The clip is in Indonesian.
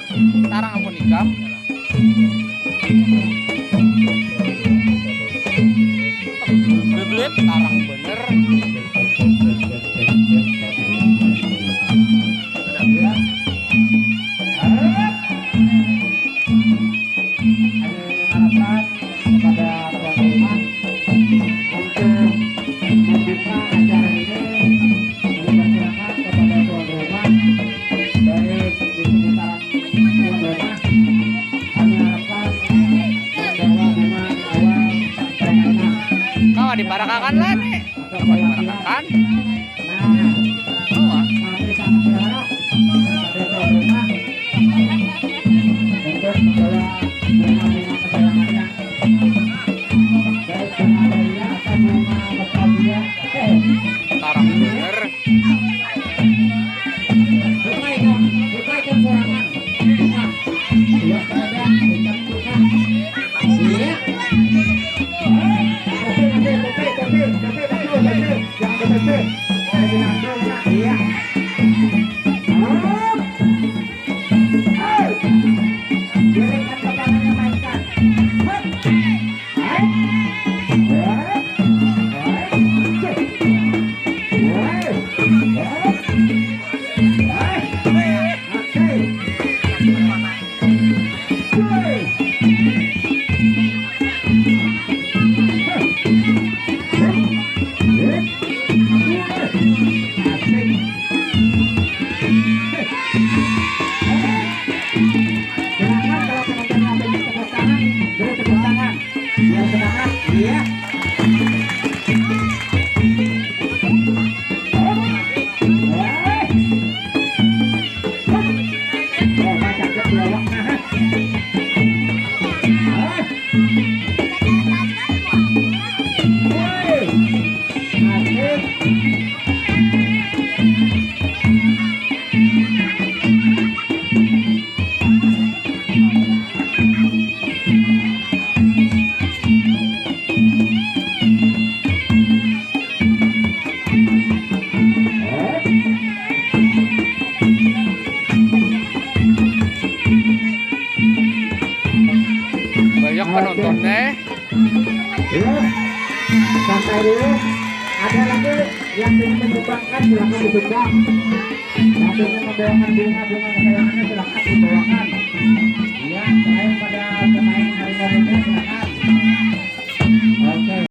Tarang ampun nikam. Bebelit tarang bener. Kau dibarakakan lah nih. Kau dibarakakan. Oh, tarang bener. Banyak penontonnya. Ya, sampai dulu. Ada lagi yang ingin menyumbangkan silakan disumbang. Yang ingin membawakan bunga kesayangannya silakan dibawakan.